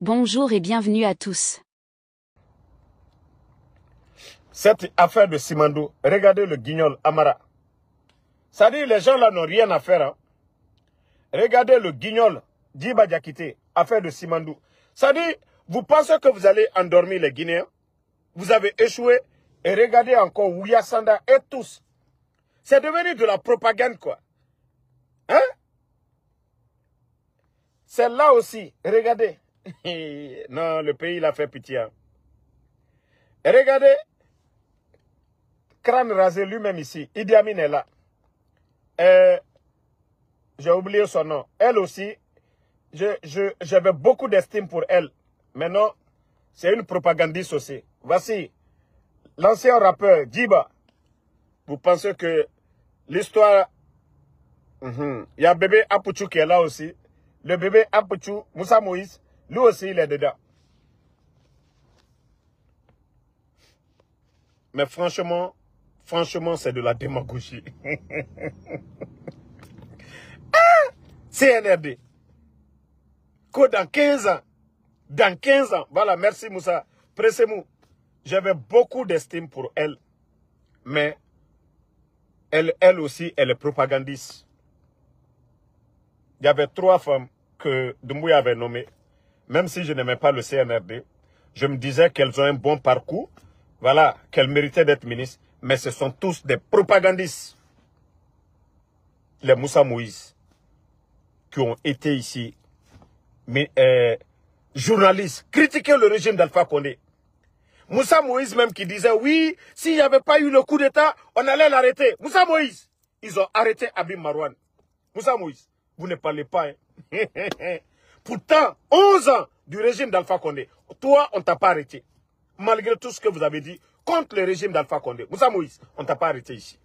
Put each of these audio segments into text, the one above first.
Bonjour et bienvenue à tous. Cette affaire de Simandou, regardez le guignol Amara. Ça dit, les gens là n'ont rien à faire. Hein. Regardez le guignol Djiba Diakité, affaire de Simandou. Ça dit, vous pensez que vous allez endormir les Guinéens? Vous avez échoué. Et regardez encore Ouya Sanda et tous. C'est devenu de la propagande, quoi. Hein? Celle-là aussi, regardez. Non, le pays, il a fait pitié. Hein. Et regardez, crâne rasé lui-même ici. Idi Amin est là. J'ai oublié son nom. Elle aussi, j'avais beaucoup d'estime pour elle. Maintenant, c'est une propagandiste aussi. Voici l'ancien rappeur Djiba. Vous pensez que l'histoire... Il y a bébé Apouchou qui est là aussi. Le bébé Apouchou, Moussa Moïse, lui aussi, il est dedans. Mais franchement, c'est de la démagogie. CNRD. Que dans 15 ans, voilà, merci Moussa, pressez-moi. J'avais beaucoup d'estime pour elle. Mais elle aussi, elle est propagandiste. Il y avait 3 femmes que Doumbouya avait nommées. Même si je n'aimais pas le CNRD, je me disais qu'elles ont un bon parcours. Voilà, qu'elles méritaient d'être ministres. Mais ce sont tous des propagandistes. Les Moussa Moïse, qui ont été ici, mais journalistes, critiquer le régime d'Alpha Condé. Moussa Moïse même qui disait, oui, s'il n'y avait pas eu le coup d'État, on allait l'arrêter. Moussa Moïse, ils ont arrêté Abim Marouane. Moussa Moïse, vous ne parlez pas. Hein? Pourtant, 11 ans du régime d'Alpha Condé, toi, on ne t'a pas arrêté. Malgré tout ce que vous avez dit contre le régime d'Alpha Condé. Moussa Moïse, on ne t'a pas arrêté ici.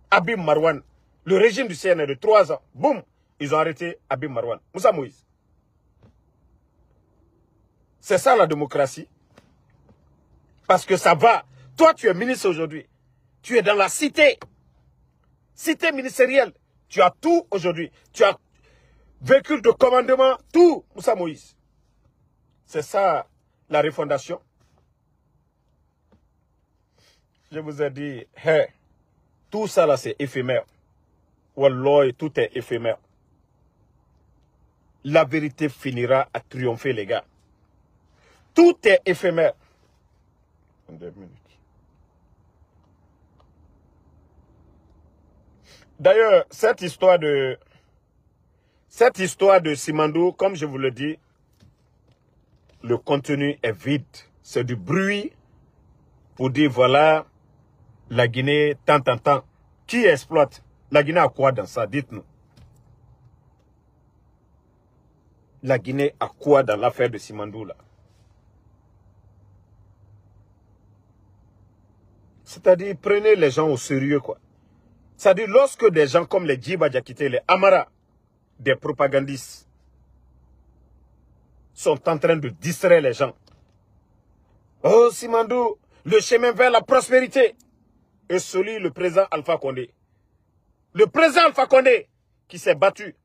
Abim Marouane, le régime du CNR de 3 ans, boum, ils ont arrêté Abim Marouane. Moussa Moïse. C'est ça la démocratie. Parce que ça va. Toi, tu es ministre aujourd'hui. Tu es dans la cité. Cité ministérielle. Tu as tout aujourd'hui. Tu as véhicule de commandement, tout, Moussa Moïse. C'est ça la refondation. Je vous ai dit, hey, tout ça là c'est éphémère. Wallah, tout est éphémère. La vérité finira à triompher, les gars. Tout est éphémère. 2 minutes. D'ailleurs, cette histoire de Simandou, comme je vous le dis, le contenu est vide. C'est du bruit pour dire voilà, la Guinée, tant. Qui exploite? La Guinée a quoi dans ça? Dites-nous. La Guinée a quoi dans l'affaire de Simandou là? C'est-à-dire, prenez les gens au sérieux, quoi. C'est-à-dire, lorsque des gens comme les Djiba Diakité, les Amara, des propagandistes, sont en train de distraire les gens. Oh, Simandou, le chemin vers la prospérité. Et celui, le président Alpha Condé. Le président Alpha Condé, qui s'est battu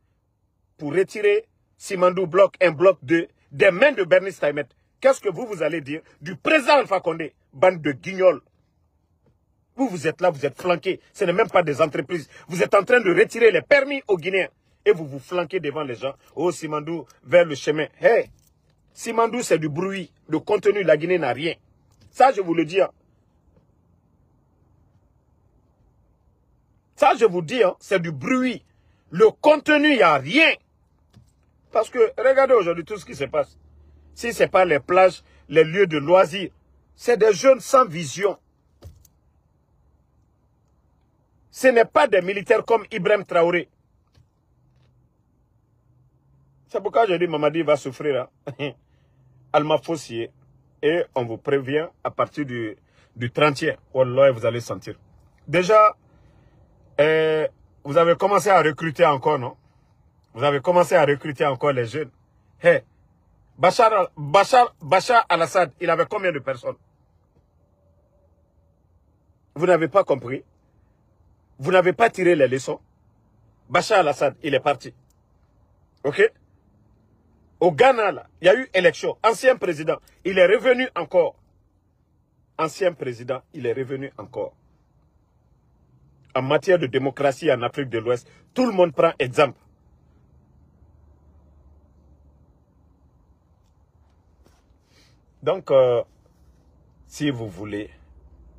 pour retirer Simandou bloc 1, bloc 2, des mains de Bernice Taïmet. Qu'est-ce que vous allez dire du président Alpha Condé, bande de guignols? Vous êtes là, vous êtes flanqués. Ce n'est même pas des entreprises. Vous êtes en train de retirer les permis aux Guinéens. Et vous vous flanquez devant les gens. Oh, Simandou, vers le chemin. Hey, Simandou, c'est du bruit. Le contenu, la Guinée n'a rien. Ça, je vous le dis. Hein. Ça, je vous dis, hein, c'est du bruit. Le contenu, il n'y a rien. Parce que, regardez aujourd'hui tout ce qui se passe. Si ce n'est pas les plages, les lieux de loisirs, c'est des jeunes sans vision. Ce n'est pas des militaires comme Ibrahim Traoré. C'est pourquoi je dis Mamadi va souffrir. Hein. Alma Fossier. Et on vous prévient à partir du 30e. Wallah, vous allez sentir. Déjà, vous avez commencé à recruter encore, non? Vous avez commencé à recruter encore les jeunes. Hey, Bachar al-Assad, il avait combien de personnes? Vous n'avez pas compris? Vous n'avez pas tiré les leçons? Bachar al-Assad, il est parti. Ok? Au Ghana, là, il y a eu élection. Ancien président, il est revenu encore. Ancien président, il est revenu encore. En matière de démocratie en Afrique de l'Ouest, tout le monde prend exemple. Donc, si vous voulez,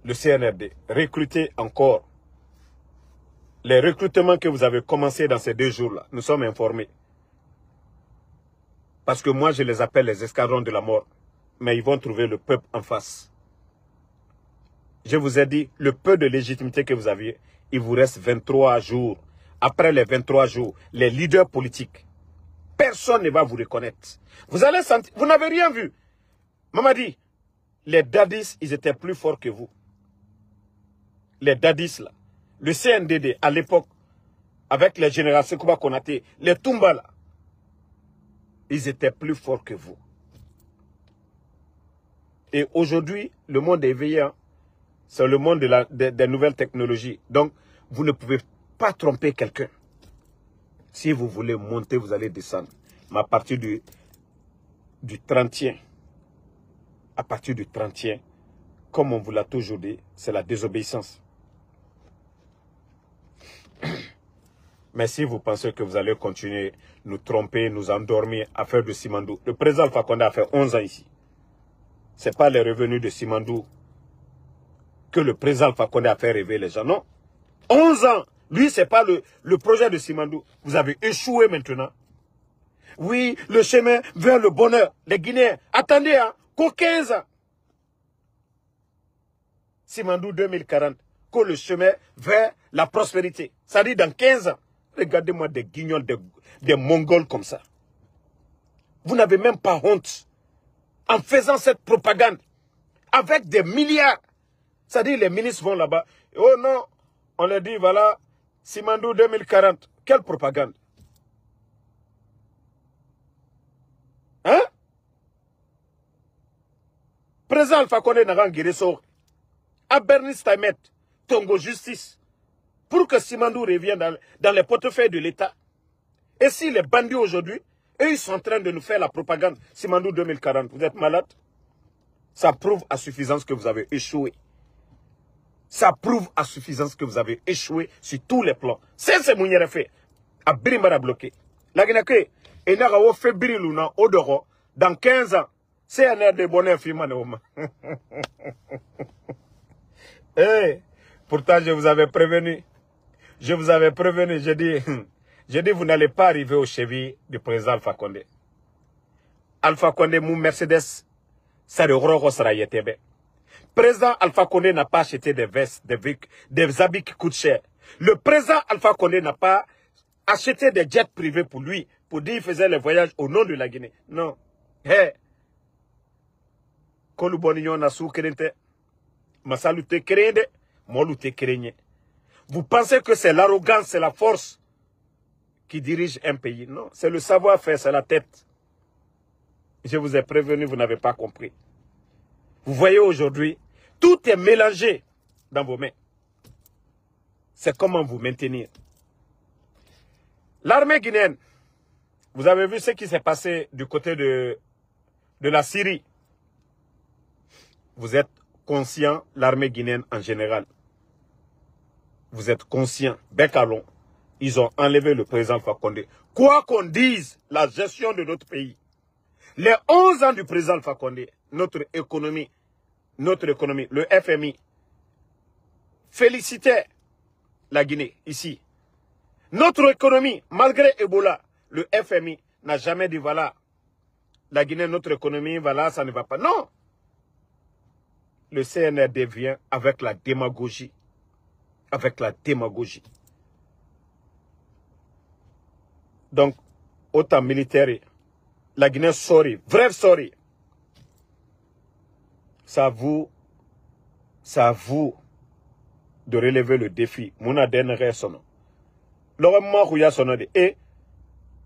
le CNRD, recrutez encore. Les recrutements que vous avez commencé dans ces 2 jours-là, nous sommes informés. Parce que moi, je les appelle les escadrons de la mort. Mais ils vont trouver le peuple en face. Je vous ai dit, le peu de légitimité que vous aviez, il vous reste 23 jours. Après les 23 jours, les leaders politiques, personne ne va vous reconnaître. Vous allez sentir, vous n'avez rien vu. Mamadi, les dadis, ils étaient plus forts que vous. Les dadis, là. Le CNDD, à l'époque, avec les généraux Sekouba Konaté, les Toumba, là, ils étaient plus forts que vous. Et aujourd'hui, le monde est éveillé. Hein. C'est le monde des nouvelles technologies. Donc, vous ne pouvez pas tromper quelqu'un. Si vous voulez monter, vous allez descendre. Mais à partir du 30e, à partir du 30e, comme on vous l'a toujours dit, c'est la désobéissance. Mais si vous pensez que vous allez continuer, nous tromper, nous endormir, à faire de Simandou. Le président Alpha Condé a fait 11 ans ici. Ce n'est pas les revenus de Simandou que le président Alpha Condé a fait rêver les gens. Non. 11 ans. Lui, ce n'est pas le projet de Simandou. Vous avez échoué maintenant. Oui, le chemin vers le bonheur. Les Guinéens, attendez, hein, qu'au 15 ans. Simandou 2040, que le chemin vers la prospérité. Ça dit dans 15 ans. Regardez-moi des guignols, des Mongols comme ça. Vous n'avez même pas honte. En faisant cette propagande, avec des milliards. C'est-à-dire les ministres vont là-bas. Oh non, on leur dit, voilà, Simandou 2040. Quelle propagande? Hein? Président Alpha Condé n'a pas guérisson. À Bernice Taimet, Tongo Justice. Pour que Simandou revienne dans les portefeuilles de l'État. Et si les bandits aujourd'hui, eux, ils sont en train de nous faire la propagande. Simandou 2040, vous êtes malade? Ça prouve à suffisance que vous avez échoué. Ça prouve à suffisance que vous avez échoué sur tous les plans. C'est ce que fait. À Birimara bloqué. La Guinée, et n'a pas fait Biriluna, Odoro, dans 15 ans. C'est un air de bonheur, Fimanoma. Hey, pourtant, je vous avais prévenu. Je vous avais prévenu. J'ai dit, vous n'allez pas arriver au chevilles du président Alpha Condé. Alpha Condé, mon Mercedes, ça de Roro sera yétebe. Président Alpha Condé n'a pas acheté des vestes, des habits qui coûtent cher. Le président Alpha Condé n'a pas acheté des jets privés pour lui, pour dire qu'il faisait les voyages au nom de la Guinée. Non. Hey. Kolubonignon na sou kerente. Masalute kerende. Molute kerenye. Vous pensez que c'est l'arrogance, c'est la force qui dirige un pays. Non, c'est le savoir-faire, c'est la tête. Je vous ai prévenu, vous n'avez pas compris. Vous voyez aujourd'hui, tout est mélangé dans vos mains. C'est comment vous maintenir. L'armée guinéenne, vous avez vu ce qui s'est passé du côté de la Syrie. Vous êtes conscient, l'armée guinéenne en général. Vous êtes conscient, Bekalon, ils ont enlevé le président Alpha Condé. Quoi qu'on dise, la gestion de notre pays, les 11 ans du président Alpha Condé, notre économie, le FMI, félicitait la Guinée, ici. Notre économie, malgré Ebola, le FMI n'a jamais dit, voilà, la Guinée, notre économie, voilà, ça ne va pas. Non. Le CNRD vient avec la démagogie. Avec la démagogie. Donc, autant militaire, la Guinée, sorry, vrai sorry. C'est à vous de relever le défi. Mouna dernière sono. Et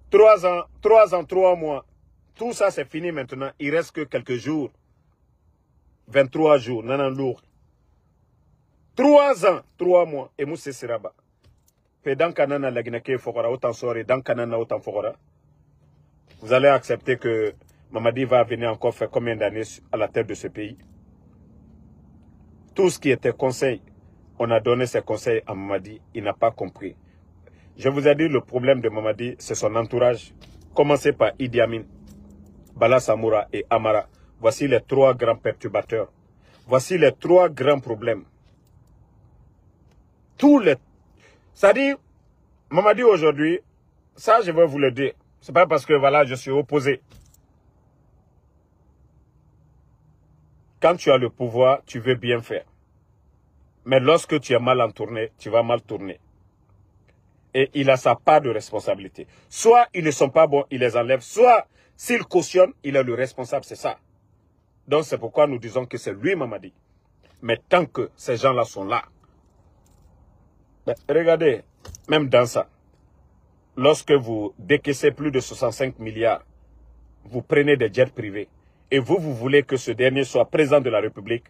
3 mois, tout ça c'est fini maintenant. Il reste que quelques jours. 23 jours, nanan lourd. 3 ans, 3 mois, et mousse siraba. Fait dans kanana la Guinée fokora, autant sorry, dans kanana autant fokora. Vous allez accepter que Mamadi va venir encore faire combien d'années à la tête de ce pays? Tout ce qui était conseil, on a donné ses conseils à Mamadi, il n'a pas compris. Je vous ai dit, le problème de Mamadi, c'est son entourage. Commencez par Idi Amin, Bala Samoura et Amara. Voici les 3 grands perturbateurs. Voici les 3 grands problèmes. C'est-à-dire, Mamadi aujourd'hui, ça je vais vous le dire. C'est pas parce que voilà, je suis opposé. Quand tu as le pouvoir, tu veux bien faire. Mais lorsque tu es mal entourné, tu vas mal tourner. Et il a sa part de responsabilité. Soit ils ne sont pas bons, il les enlève. Soit s'il cautionne, il est le responsable, c'est ça. Donc c'est pourquoi nous disons que c'est lui Mamadi. Mais tant que ces gens-là sont là, ben, regardez, même dans ça, lorsque vous décaissez plus de 65 milliards, vous prenez des jets privés et vous voulez que ce dernier soit président de la République.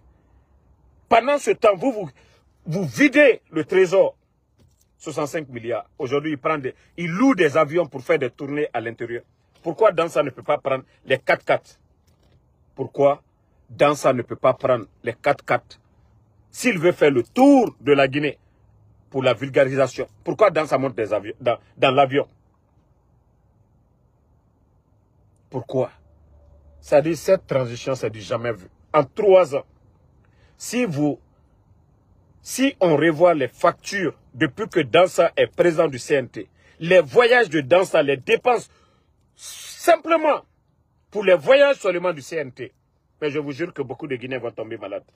Pendant ce temps, vous videz le trésor, 65 milliards. Aujourd'hui, il loue des avions pour faire des tournées à l'intérieur. Pourquoi Dansa ne peut pas prendre les 4x4? Pourquoi Dansa ne peut pas prendre les 4x4? S'il veut faire le tour de la Guinée pour la vulgarisation, pourquoi Dansa monte des avions, dans l'avion? Pourquoi? Ça dit, cette transition, c'est du jamais vu. En 3 ans, si on revoit les factures depuis que Dansa est président du CNT, les voyages de Dansa, les dépenses, simplement pour les voyages seulement du CNT, mais je vous jure que beaucoup de Guinéens vont tomber malades.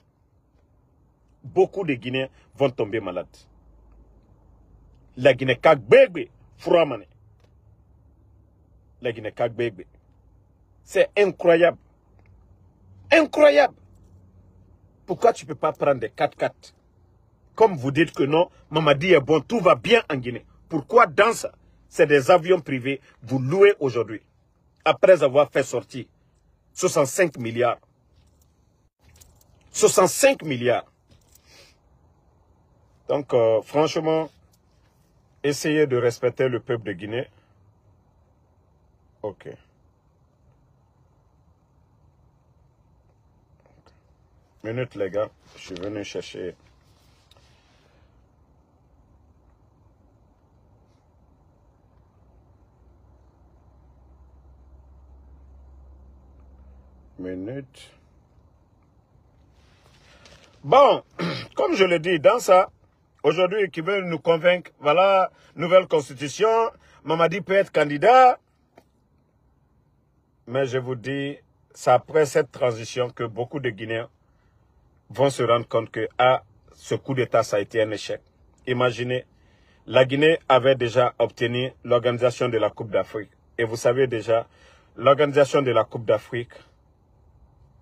Beaucoup de Guinéens vont tomber malades. La Guinée Kagbegbe, Fouramane. La Guinée Kagbegbe. C'est incroyable. Incroyable. Pourquoi tu ne peux pas prendre des 4x4? Comme vous dites que non, Mamadi est bon, tout va bien en Guinée. Pourquoi dans ça? C'est des avions privés, vous louez aujourd'hui. Après avoir fait sortir 65 milliards. 65 milliards. Donc, franchement, essayez de respecter le peuple de Guinée. Ok. Minute, les gars. Je suis venu chercher. Minute. Bon, comme je le dis, dans ça, aujourd'hui, qui veulent nous convaincre, voilà, nouvelle constitution, Mamadi peut être candidat. Mais je vous dis, c'est après cette transition que beaucoup de Guinéens vont se rendre compte que ce coup d'État, ça a été un échec. Imaginez, la Guinée avait déjà obtenu l'organisation de la Coupe d'Afrique. Et vous savez déjà, l'organisation de la Coupe d'Afrique,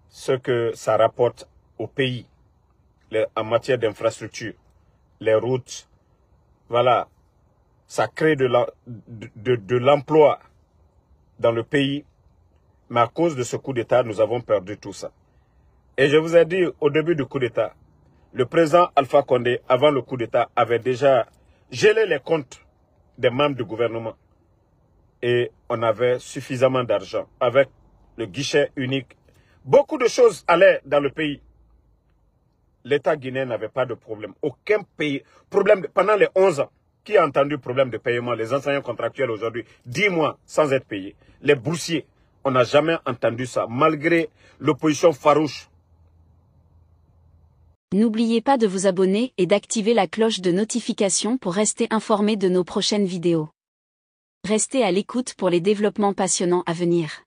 ce que ça rapporte au pays, en matière d'infrastructure, les routes, voilà, ça crée de l'emploi dans le pays. Mais à cause de ce coup d'État, nous avons perdu tout ça. Et je vous ai dit au début du coup d'État, le président Alpha Condé, avant le coup d'État, avait déjà gelé les comptes des membres du gouvernement. Et on avait suffisamment d'argent. Avec le guichet unique, beaucoup de choses allaient dans le pays. L'État guinéen n'avait pas de problème. Aucun pays. Pendant les 11 ans, qui a entendu problème de paiement? Les enseignants contractuels aujourd'hui, 10 mois sans être payés. Les boursiers, on n'a jamais entendu ça, malgré l'opposition farouche. N'oubliez pas de vous abonner et d'activer la cloche de notification pour rester informé de nos prochaines vidéos. Restez à l'écoute pour les développements passionnants à venir.